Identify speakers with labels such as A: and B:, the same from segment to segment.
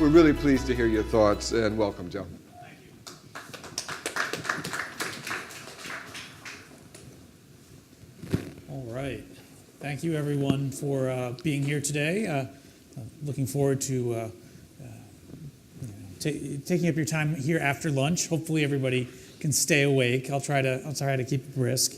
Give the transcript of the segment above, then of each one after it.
A: we're really pleased to hear your thoughts, and welcome, Joe.
B: All right. Thank you, everyone, for being here today. Looking forward to taking up your time here after lunch. Hopefully, everybody can stay awake. I'll try to keep it brisk.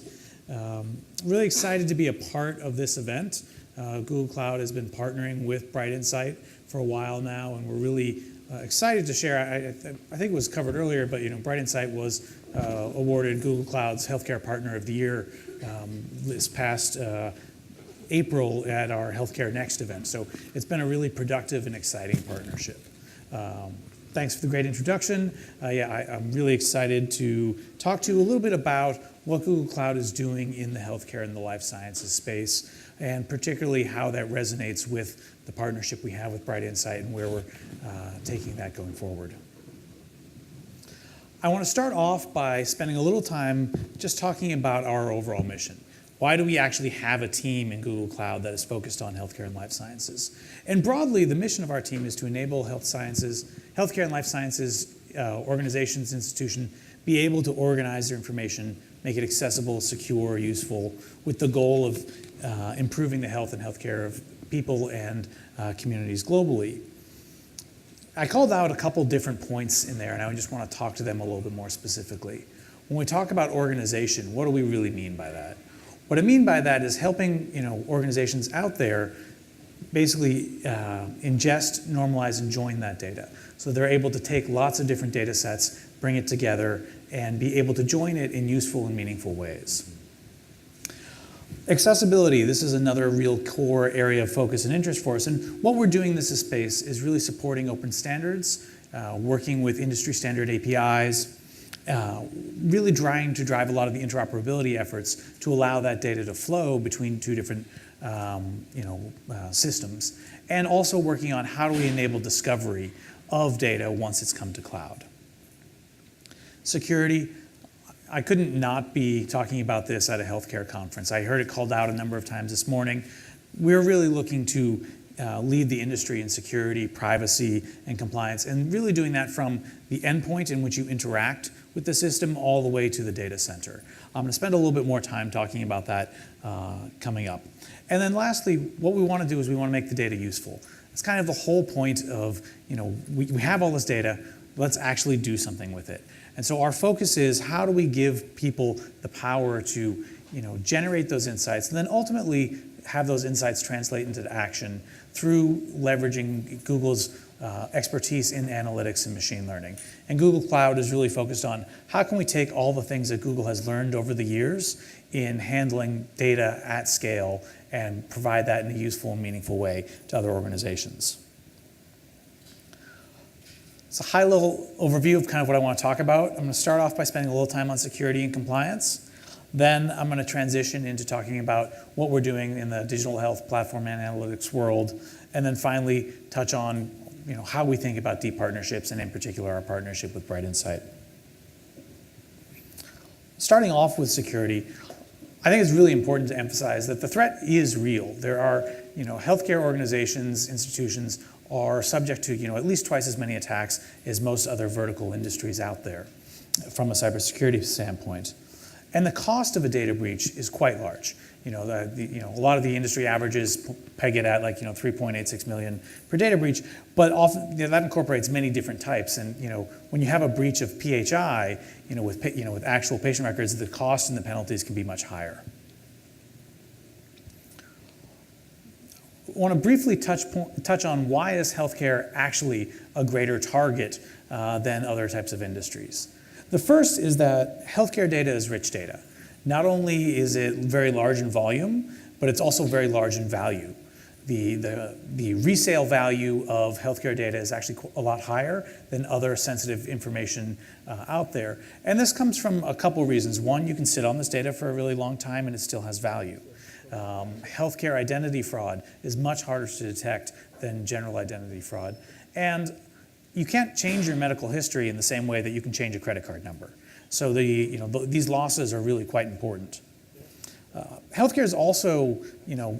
B: Really excited to be a part of this event. Google Cloud has been partnering with BrightInsight for a while now, and we're really excited to share. I think it was covered earlier, but BrightInsight was awarded Google Cloud's Healthcare Partner of the Year this past April at our Healthcare Next event. So it's been a really productive and exciting partnership. Thanks for the great introduction. I'm really excited to talk to you a little bit about what Google Cloud is doing in the healthcare and the life sciences space, and particularly how that resonates with the partnership we have with BrightInsight and where we're taking that going forward. I want to start off by spending a little time just talking about our overall mission. Why do we actually have a team in Google Cloud that is focused on healthcare and life sciences? And broadly, the mission of our team is to enable healthcare and life sciences organizations, institutions, be able to organize their information, make it accessible, secure, useful, with the goal of improving the health and healthcare of people and communities globally. I called out a couple different points in there, and I just want to talk to them a little bit more specifically. When we talk about organization, what do we really mean by that? What I mean by that is helping organizations out there basically ingest, normalize, and join that data. So they're able to take lots of different data sets, bring it together, and be able to join it in useful and meaningful ways. Accessibility, this is another real core area of focus and interest for us. And what we're doing in this space is really supporting open standards, working with industry standard APIs, really trying to drive a lot of the interoperability efforts to allow that data to flow between two different systems, and also working on how do we enable discovery of data once it's come to cloud. Security, I couldn't not be talking about this at a healthcare conference. I heard it called out a number of times this morning. We're really looking to lead the industry in security, privacy, and compliance, and really doing that from the endpoint in which you interact with the system all the way to the data center. I'm going to spend a little bit more time talking about that coming up. And then lastly, what we want to do is we want to make the data useful. It's kind of the whole point of, we have all this data, let's actually do something with it. And so our focus is how do we give people the power to generate those insights, and then ultimately have those insights translate into action through leveraging Google's expertise in analytics and machine learning. And Google Cloud is really focused on how can we take all the things that Google has learned over the years in handling data at scale and provide that in a useful and meaningful way to other organizations. It's a high-level overview of kind of what I want to talk about. I'm going to start off by spending a little time on security and compliance. Then I'm going to transition into talking about what we're doing in the digital health platform and analytics world. And then finally touch on how we think about deep partnerships, and in particular our partnership with BrightInsight. Starting off with security, I think it's really important to emphasize that the threat is real. There are healthcare organizations, institutions are subject to at least twice as many attacks as most other vertical industries out there from a cybersecurity standpoint. And the cost of a data breach is quite large. A lot of the industry averages peg it at like 3.86 million per data breach, but often that incorporates many different types. And when you have a breach of PHI, with actual patient records, the cost and the penalties can be much higher. I want to briefly touch on why is healthcare actually a greater target than other types of industries. The first is that healthcare data is rich data. Not only is it very large in volume, but it's also very large in value. The resale value of healthcare data is actually a lot higher than other sensitive information out there. And this comes from a couple reasons. One, you can sit on this data for a really long time and it still has value. Healthcare identity fraud is much harder to detect than general identity fraud. And you can't change your medical history in the same way that you can change a credit card number. So these losses are really quite important. Healthcare is also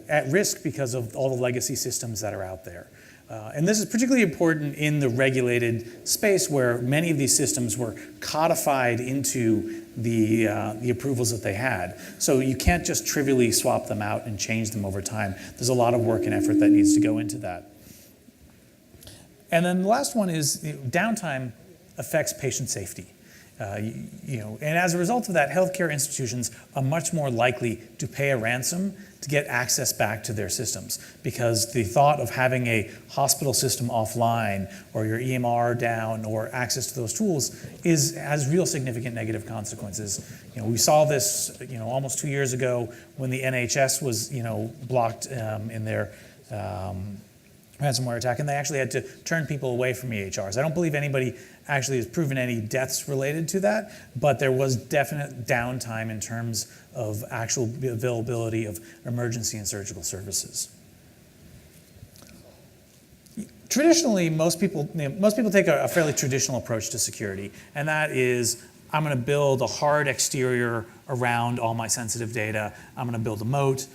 B: at risk because of all the legacy systems that are out there. And this is particularly important in the regulated space where many of these systems were codified into the approvals that they had. So you can't just trivially swap them out and change them over time. There's a lot of work and effort that needs to go into that. And then the last one is downtime affects patient safety. And as a result of that, healthcare institutions are much more likely to pay a ransom to get access back to their systems, because the thought of having a hospital system offline or your EMR down or access to those tools has real significant negative consequences. We saw this almost 2 years ago when the NHS was blocked in their ransomware attack, and they actually had to turn people away from EHRs. I don't believe anybody actually has proven any deaths related to that, but there was definite downtime in terms of actual availability of emergency and surgical services. Traditionally, most people take a fairly traditional approach to security, and that is, I'm going to build a hard exterior around all my sensitive data. I'm going to build a moat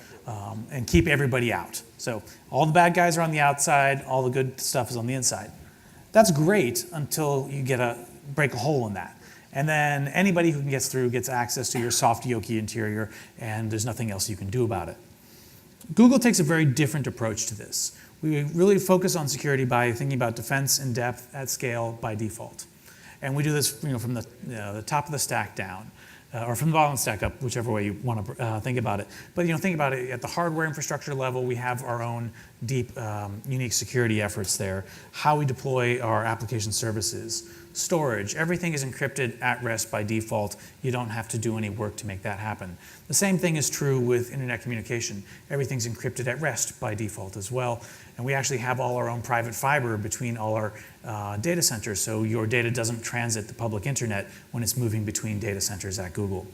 B: and keep everybody out. So all the bad guys are on the outside, all the good stuff is on the inside. That's great until you break a hole in that. And then anybody who gets through gets access to your soft yoki interior, and there's nothing else you can do about it. Google takes a very different approach to this. We really focus on security by thinking about defense in depth at scale by default. And we do this from the top of the stack down, or from the bottom of the stack up, whichever way you want to think about it. But think about it at the hardware infrastructure level. We have our own deep, unique security efforts there. How we deploy our application services, storage, everything is encrypted at rest by default. You don't have to do any work to make that happen. The same thing is true with internet communication. Everything's encrypted at rest by default as well. And we actually have all our own private fiber between all our data centers, so your data doesn't transit the public internet when it's moving between data centers at Google.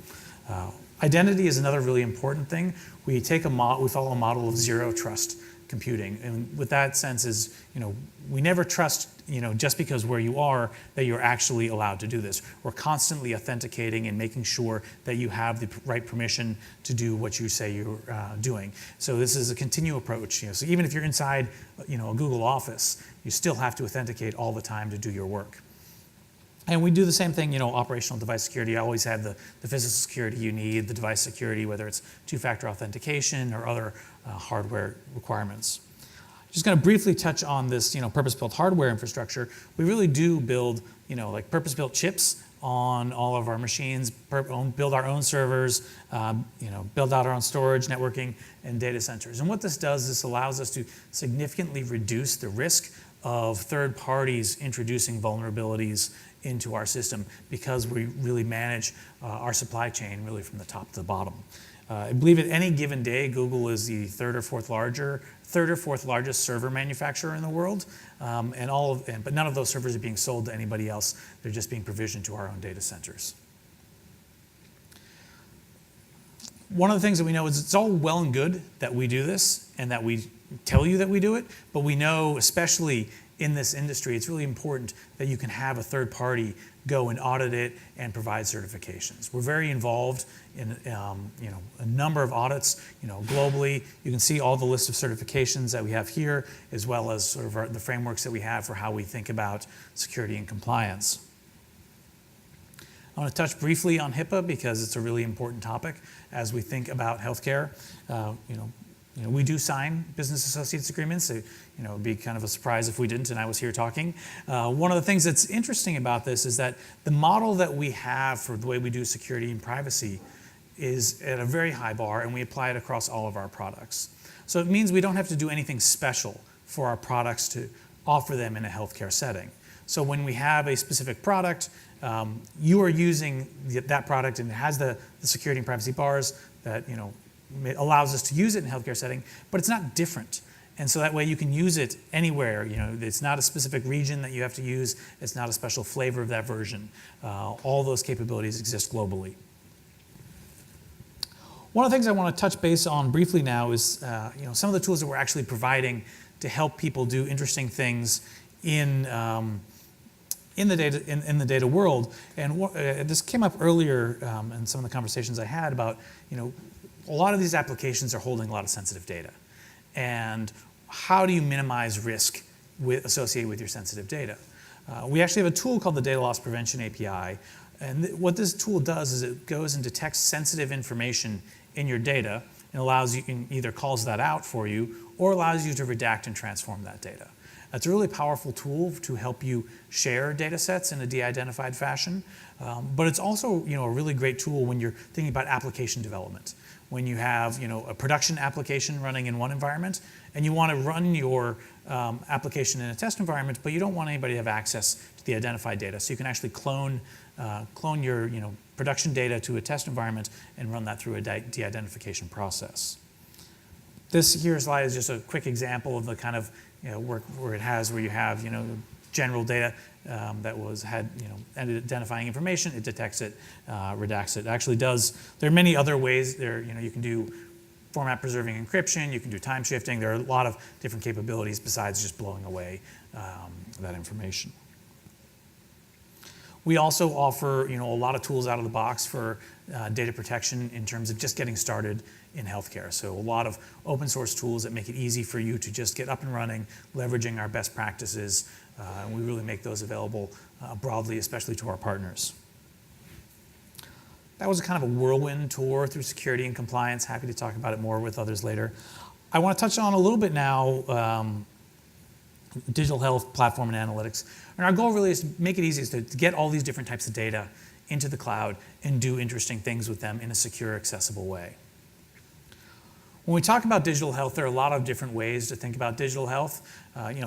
B: Identity is another really important thing. We follow a model of zero trust computing, and with that sense is, we never trust, just because where you are, that you're actually allowed to do this. We're constantly authenticating and making sure that you have the right permission to do what you say you're doing. So this is a continual approach. So even if you're inside, a Google office, you still have to authenticate all the time to do your work. And we do the same thing, operational device security. You always have the physical security you need, the device security, whether it's two-factor authentication or other hardware requirements. Just going to briefly touch on this, purpose-built hardware infrastructure. We really do build, like purpose-built chips on all of our machines, build our own servers, build out our own storage, networking, and data centers. And what this does, this allows us to significantly reduce the risk of third parties introducing vulnerabilities into our system, because we really manage our supply chain really from the top to the bottom. I believe at any given day, Google is the third or fourth largest server manufacturer in the world, but none of those servers are being sold to anybody else. They're just being provisioned to our own data centers. One of the things that we know is it's all well and good that we do this and that we tell you that we do it, but we know, especially in this industry, it's really important that you can have a third party go and audit it and provide certifications. We're very involved in a number of audits globally. You can see all the list of certifications that we have here, as well as sort of the frameworks that we have for how we think about security and compliance. I want to touch briefly on HIPAA because it's a really important topic as we think about healthcare. We do sign business associates agreements. So, it'd be kind of a surprise if we didn't and I was here talking. One of the things that's interesting about this is that the model that we have for the way we do security and privacy is at a very high bar, and we apply it across all of our products. So it means we don't have to do anything special for our products to offer them in a healthcare setting. So when we have a specific product, you are using that product and it has the security and privacy bars that allows us to use it in a healthcare setting, but it's not different. And so that way you can use it anywhere. It's not a specific region that you have to use. It's not a special flavor of that version. All those capabilities exist globally. One of the things I want to touch base on briefly now is some of the tools that we're actually providing to help people do interesting things in the data world. And this came up earlier in some of the conversations I had about a lot of these applications are holding a lot of sensitive data. And how do you minimize risk associated with your sensitive data. We actually have a tool called the Data Loss Prevention API. And what this tool does is it goes and detects sensitive information in your data and allows you, can either calls that out for you or allows you to redact and transform that data. It's a really powerful tool to help you share data sets in a de-identified fashion, but it's also a really great tool when you're thinking about application development. When you have a production application running in one environment and you want to run your application in a test environment, but you don't want anybody to have access to the identified data. So you can actually clone your production data to a test environment and run that through a de-identification process. This here slide is just a quick example of the kind of work where you have general data that had identifying information. It detects it, redacts it. It actually does. There are many other ways. You can do format preserving encryption. You can do time shifting. There are a lot of different capabilities besides just blowing away that information. We also offer a lot of tools out of the box for data protection in terms of just getting started in healthcare. So a lot of open source tools that make it easy for you to just get up and running, leveraging our best practices. And we really make those available broadly, especially to our partners. That was a kind of a whirlwind tour through security and compliance. Happy to talk about it more with others later. I want to touch on a little bit now digital health platform and analytics. And our goal really is to make it easy to get all these different types of data into the cloud and do interesting things with them in a secure, accessible way. When we talk about digital health, there are a lot of different ways to think about digital health.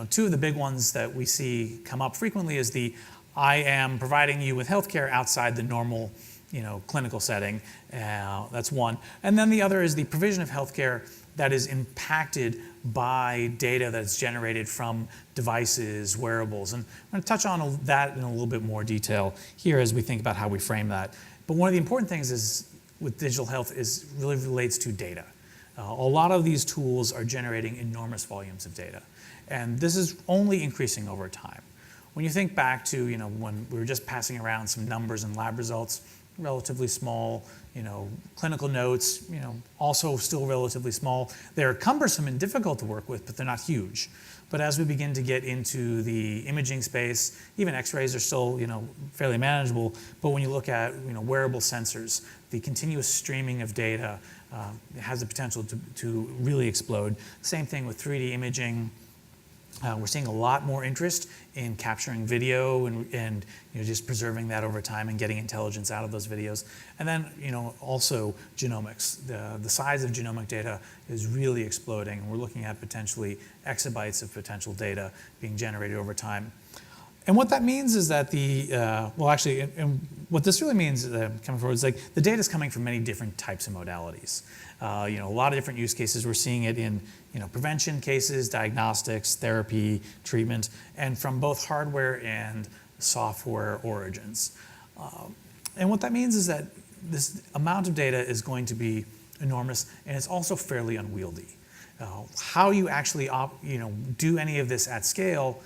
B: Two of the big ones that we see come up frequently is I am providing you with healthcare outside the normal clinical setting. That's one. And then the other is the provision of healthcare that is impacted by data that's generated from devices, wearables. And I'm going to touch on that in a little bit more detail here as we think about how we frame that. But one of the important things is with digital health is really relates to data. A lot of these tools are generating enormous volumes of data. And this is only increasing over time. When you think back to when we were just passing around some numbers and lab results, relatively small, clinical notes, also still relatively small. They're cumbersome and difficult to work with, but they're not huge. But as we begin to get into the imaging space, even x-rays are still, fairly manageable. But when you look at, wearable sensors, the continuous streaming of data has the potential to really explode. Same thing with 3D imaging. We're seeing a lot more interest in capturing video and just preserving that over time and getting intelligence out of those videos. And then also genomics. The size of genomic data is really exploding. We're looking at potentially exabytes of potential data being generated over time. And what that means is that and what this really means coming forward is the data is coming from many different types of modalities. A lot of different use cases. We're seeing it in prevention cases, diagnostics, therapy, treatment, and from both hardware and software origins. And what that means is that this amount of data is going to be enormous, and it's also fairly unwieldy. How you actually do any of this at scale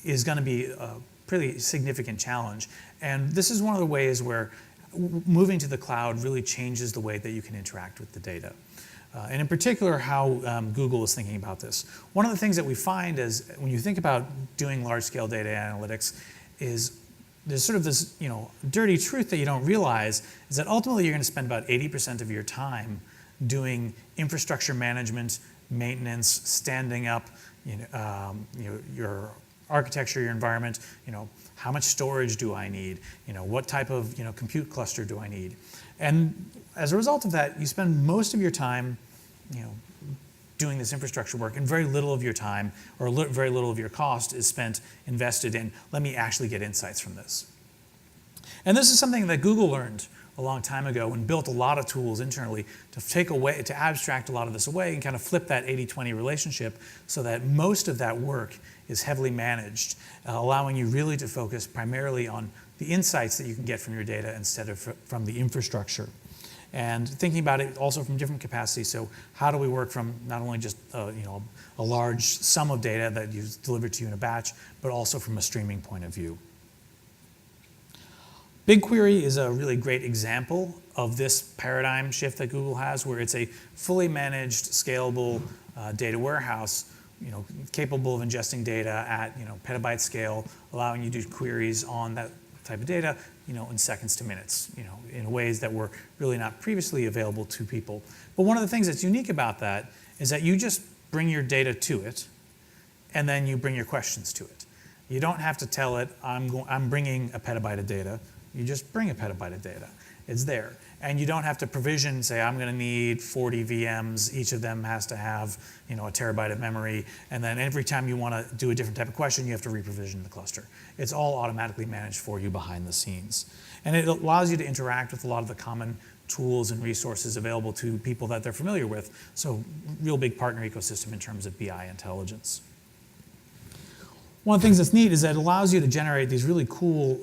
B: is going to be a pretty significant challenge. And this is one of the ways where moving to the cloud really changes the way that you can interact with the data. And in particular, how Google is thinking about this. One of the things that we find is when you think about doing large-scale data analytics is there's sort of this dirty truth that you don't realize is that ultimately you're going to spend about 80% of your time doing infrastructure management, maintenance, standing up your architecture, your environment, how much storage do I need? What type of compute cluster do I need? And as a result of that, you spend most of your time, doing this infrastructure work, and very little of your time or very little of your cost is invested in, let me actually get insights from this. And this is something that Google learned a long time ago and built a lot of tools internally to abstract a lot of this away and kind of flip that 80-20 relationship so that most of that work is heavily managed, allowing you really to focus primarily on the insights that you can get from your data instead of from the infrastructure. And thinking about it also from different capacities. So how do we work from not only just a large sum of data that is delivered to you in a batch, but also from a streaming point of view. BigQuery is a really great example of this paradigm shift that Google has, where it's a fully managed, scalable data warehouse capable of ingesting data at petabyte scale, allowing you to do queries on that type of data in seconds to minutes, in ways that were really not previously available to people. But one of the things that's unique about that is that you just bring your data to it, and then you bring your questions to it. You don't have to tell it, I'm bringing a petabyte of data. You just bring a petabyte of data. It's there. And you don't have to provision, say, I'm going to need 40 VMs. Each of them has to have a terabyte of memory. And then every time you want to do a different type of question, you have to reprovision the cluster. It's all automatically managed for you behind the scenes. And it allows you to interact with a lot of the common tools and resources available to people that they're familiar with. So real big partner ecosystem in terms of BI intelligence. One of the things that's neat is that it allows you to generate these really cool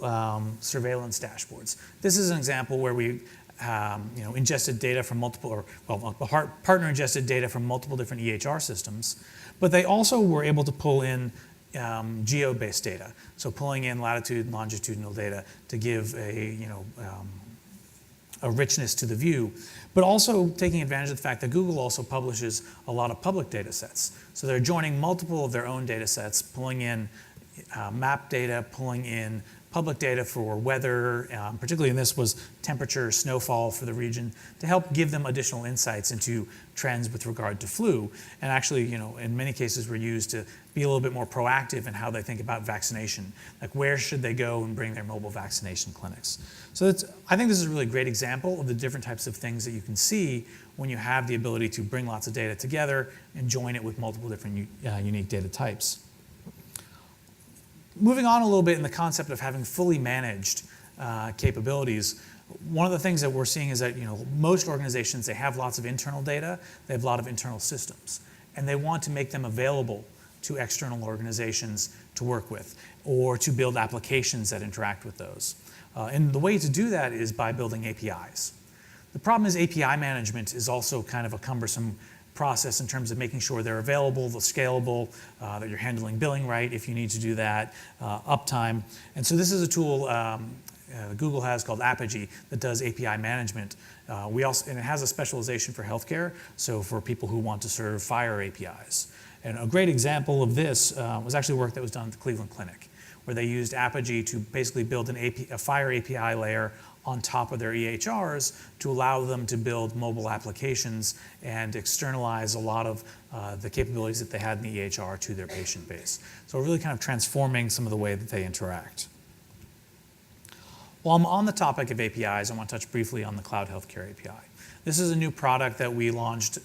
B: surveillance dashboards. This is an example where we ingested data from multiple, a partner ingested data from multiple different EHR systems, but they also were able to pull in geo-based data. So pulling in latitude and longitudinal data to give a richness to the view, but also taking advantage of the fact that Google also publishes a lot of public data sets. So they're joining multiple of their own data sets, pulling in map data, pulling in public data for weather, particularly in this was temperature, snowfall for the region, to help give them additional insights into trends with regard to flu. And actually, in many cases were used to be a little bit more proactive in how they think about vaccination. Like where should they go and bring their mobile vaccination clinics? So I think this is a really great example of the different types of things that you can see when you have the ability to bring lots of data together and join it with multiple different unique data types. Moving on a little bit in the concept of having fully managed capabilities, one of the things that we're seeing is that most organizations, they have lots of internal data, they have a lot of internal systems, and they want to make them available to external organizations to work with or to build applications that interact with those. And the way to do that is by building APIs. The problem is API management is also kind of a cumbersome process in terms of making sure they're available, they're scalable, that you're handling billing right if you need to do that, uptime. And so this is a tool Google has called Apigee that does API management. And it has a specialization for healthcare, so for people who want to serve FHIR APIs. And a great example of this was actually work that was done at the Cleveland Clinic, where they used Apigee to basically build a FHIR API layer on top of their EHRs to allow them to build mobile applications and externalize a lot of the capabilities that they had in the EHR to their patient base. So really kind of transforming some of the way that they interact. While I'm on the topic of APIs, I want to touch briefly on the Cloud Healthcare API. This is a new product that we launched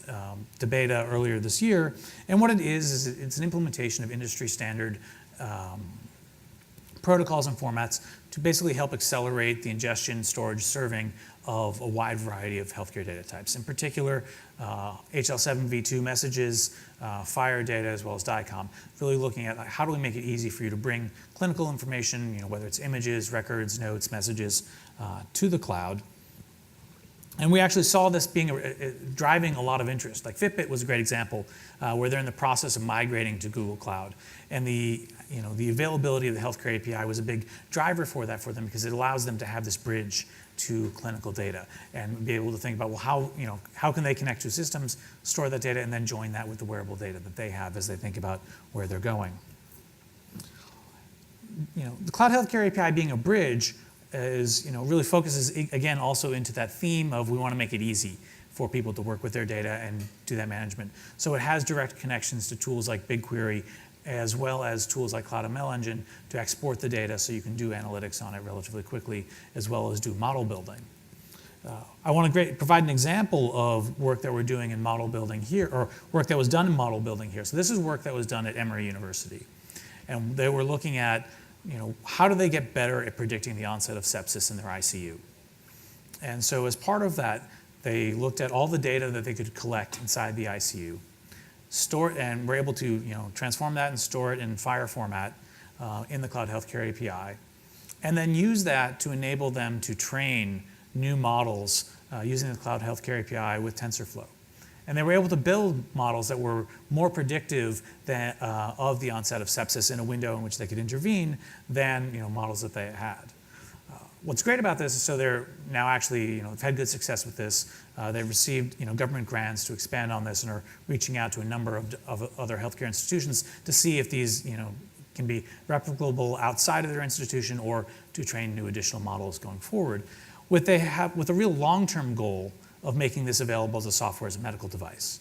B: to beta earlier this year. And what it is it's an implementation of industry standard protocols and formats to basically help accelerate the ingestion, storage, serving of a wide variety of healthcare data types. In particular, HL7 v2 messages, FHIR data, as well as DICOM. Really looking at how do we make it easy for you to bring clinical information, whether it's images, records, notes, messages, to the cloud. And we actually saw this being driving a lot of interest. Like Fitbit was a great example where they're in the process of migrating to Google Cloud. And the availability of the healthcare API was a big driver for that for them because it allows them to have this bridge to clinical data and be able to think about, well, how can they connect to systems, store that data, and then join that with the wearable data that they have as they think about where they're going. The Cloud Healthcare API being a bridge is, really focuses, again, also into that theme of we want to make it easy for people to work with their data and do that management. So it has direct connections to tools like BigQuery, as well as tools like Cloud ML Engine to export the data so you can do analytics on it relatively quickly, as well as do model building. I want to provide an example of work that we're doing in model building here, or work that was done in model building here. So this is work that was done at Emory University. And they were looking at, how do they get better at predicting the onset of sepsis in their ICU? And so as part of that, they looked at all the data that they could collect inside the ICU, store it, and were able to transform that and store it in FHIR format in the Cloud Healthcare API, and then use that to enable them to train new models using the Cloud Healthcare API with TensorFlow. And they were able to build models that were more predictive than, of the onset of sepsis in a window in which they could intervene than models that they had. What's great about this is so they're now actually, have had good success with this. They've received, government grants to expand on this and are reaching out to a number of other healthcare institutions to see if these, can be replicable outside of their institution or to train new additional models going forward. With a real long-term goal of making this available as a software as a medical device.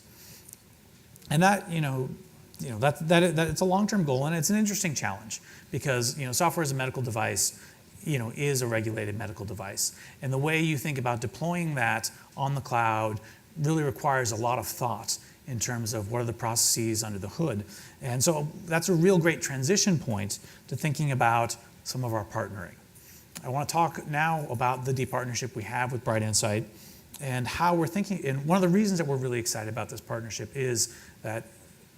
B: And that, that it's a long-term goal, and it's an interesting challenge because, software as a medical device, is a regulated medical device. And the way you think about deploying that on the cloud really requires a lot of thought in terms of what are the processes under the hood. And so that's a real great transition point to thinking about some of our partnering. I want to talk now about the deep partnership we have with BrightInsight and how we're thinking. And one of the reasons that we're really excited about this partnership is that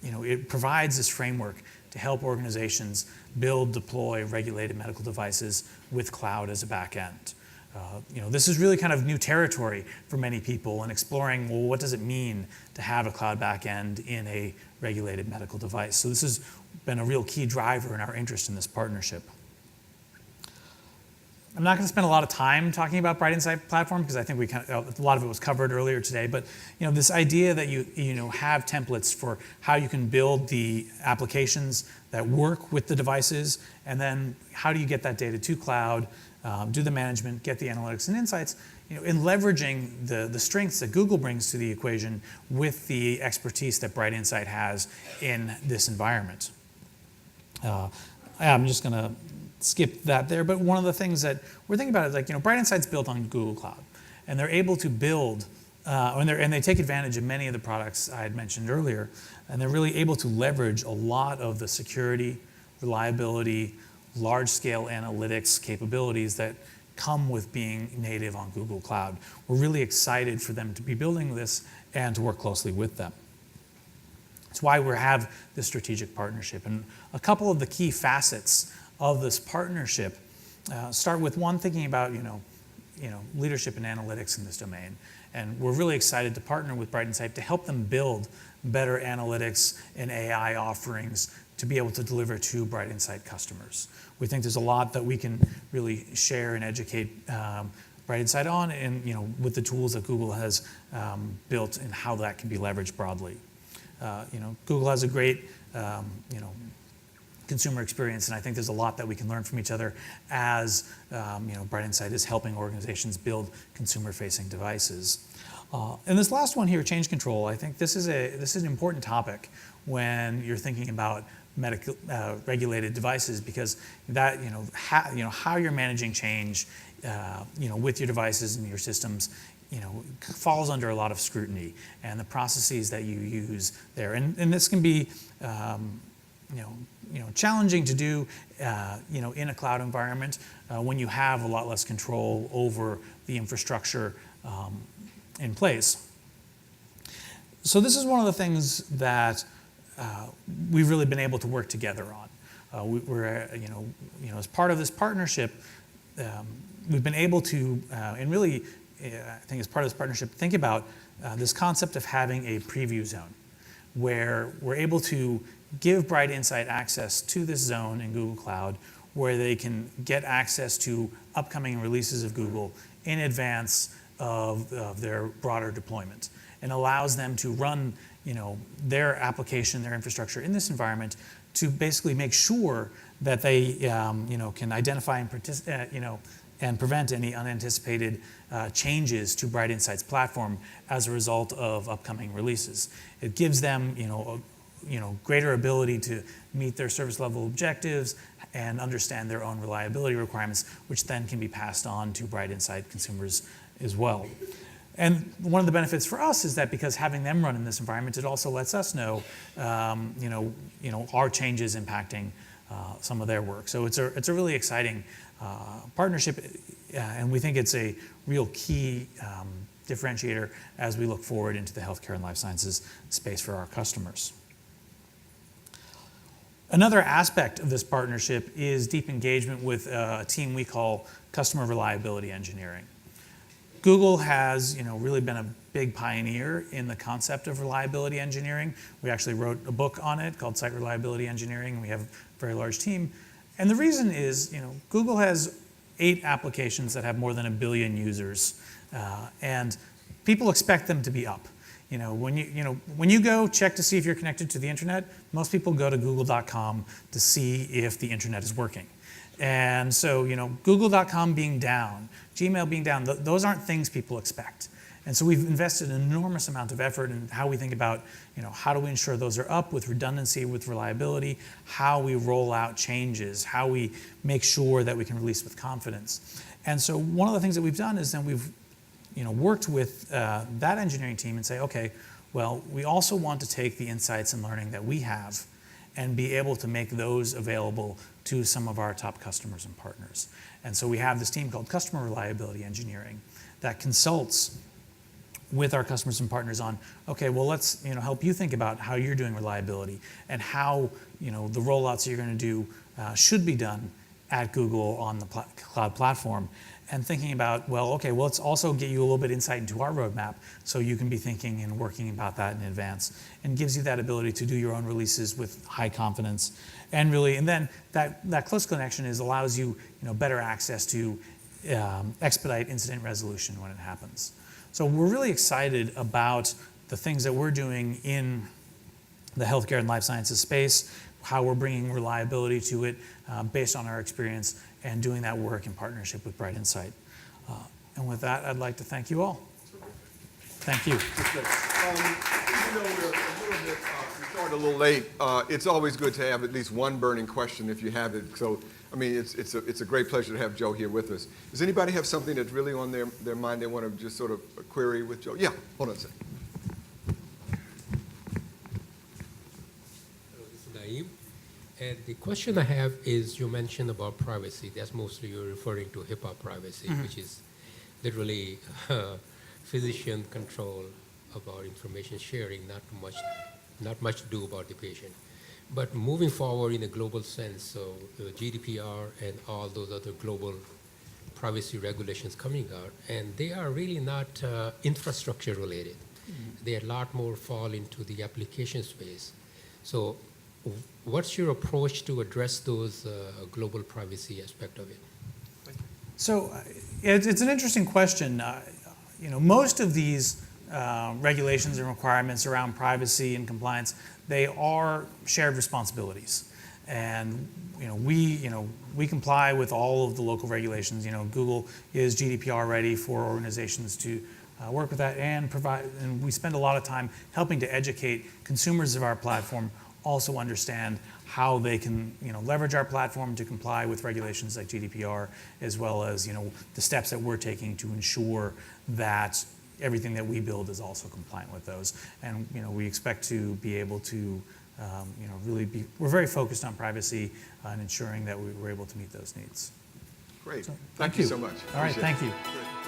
B: it provides this framework to help organizations build, deploy regulated medical devices with cloud as a back end. This is really kind of new territory for many people and exploring, well, what does it mean to have a cloud back end in a regulated medical device? So this has been a real key driver in our interest in this partnership. I'm not going to spend a lot of time talking about BrightInsight platform because I think a lot of it was covered earlier today. But this idea that you have templates for how you can build the applications that work with the devices, and then how do you get that data to cloud, do the management, get the analytics and insights, in leveraging the strengths that Google brings to the equation with the expertise that BrightInsight has in this environment. I'm just going to skip that there, but one of the things that we're thinking about is BrightInsight's built on Google Cloud, and they're able to build, and they take advantage of many of the products I had mentioned earlier, and they're really able to leverage a lot of the security, reliability, large-scale analytics capabilities that come with being native on Google Cloud. We're really excited for them to be building this and to work closely with them. That's why we have this strategic partnership, and a couple of the key facets of this partnership start with one, thinking about leadership and analytics in this domain, and we're really excited to partner with BrightInsight to help them build better analytics and AI offerings to be able to deliver to BrightInsight customers. We think there's a lot that we can really share and educate BrightInsight on, and with the tools that Google has built and how that can be leveraged broadly. Google has a great consumer experience, and I think there's a lot that we can learn from each other as BrightInsight is helping organizations build consumer-facing devices. And this last one here, change control, I think this is an important topic when you're thinking about medical regulated devices, because that how you're managing change with your devices and your systems falls under a lot of scrutiny, and the processes that you use there, and this can be challenging to do, in a cloud environment when you have a lot less control over the infrastructure in place. So this is one of the things that we've really been able to work together on. We're, as part of this partnership, we've been able to, and really, I think as part of this partnership, think about this concept of having a preview zone, where we're able to give BrightInsight access to this zone in Google Cloud, where they can get access to upcoming releases of Google in advance of their broader deployment, and allows them to run their application, their infrastructure in this environment to basically make sure that they can identify and prevent any unanticipated changes to BrightInsight's platform as a result of upcoming releases. It gives them greater ability to meet their service level objectives and understand their own reliability requirements, which then can be passed on to BrightInsight consumers as well. And one of the benefits for us is that because having them run in this environment, it also lets us know, our changes impacting some of their work. So it's a really exciting partnership, and we think it's a real key differentiator as we look forward into the healthcare and life sciences space for our customers. Another aspect of this partnership is deep engagement with a team we call Customer Reliability Engineering. Google has really been a big pioneer in the concept of reliability engineering. We actually wrote a book on it called Site Reliability Engineering, and we have a very large team. And the reason is, Google has 8 applications that have more than 1 billion users, and people expect them to be up. When you go check to see if you're connected to the internet, most people go to google.com to see if the internet is working. And so, google.com being down, Gmail being down, those aren't things people expect. And so we've invested an enormous amount of effort in how we think about, how do we ensure those are up with redundancy, with reliability, how we roll out changes, how we make sure that we can release with confidence. And so one of the things that we've done is then we've worked with that engineering team and say, okay, well, we also want to take the insights and learning that we have and be able to make those available to some of our top customers and partners. And so we have this team called Customer Reliability Engineering that consults with our customers and partners on, okay, well, let's help you think about how you're doing reliability and how the rollouts that you're going to do should be done at Google on the cloud platform. And thinking about, well, okay, well, let's also get you a little bit insight into our roadmap so you can be thinking and working about that in advance, and gives you that ability to do your own releases with high confidence. And then that close connection allows you better access to expedite incident resolution when it happens. So we're really excited about the things that we're doing in the healthcare and life sciences space, how we're bringing reliability to it based on our experience, and doing that work in partnership with BrightInsight. And with that, I'd like to thank you all. Thank you.
A: Even though we're we started a little late, it's always good to have at least one burning question if you have it. So, it's a great pleasure to have Joe here with us. Does anybody have something that's really on their mind they want to just sort of query with Joe? Yeah, hold on a second.
C: Hello, this is Naeem. And the question I have is, you mentioned about privacy. That's mostly you're referring to HIPAA privacy, which is literally physician control about information sharing, not much to do about the patient. But moving forward in a global sense, so GDPR and all those other global privacy regulations coming out, and they are really not infrastructure related. They a lot more fall into the application space. So what's your approach to address those global privacy aspect of it?
B: So it's an interesting question. Most of these regulations and requirements around privacy and compliance, they are shared responsibilities. And we comply with all of the local regulations. Google is GDPR ready for organizations to work with that and provide, and we spend a lot of time helping to educate consumers of our platform also understand how they can leverage our platform to comply with regulations like GDPR, as well as the steps that we're taking to ensure that everything that we build is also compliant with those. And we expect to be able to we're very focused on privacy and ensuring that we're able to meet those needs.
A: Great.
B: So,
A: thank you so much.
B: All right,
A: Appreciate
B: thank
A: it.
B: you.
A: Great.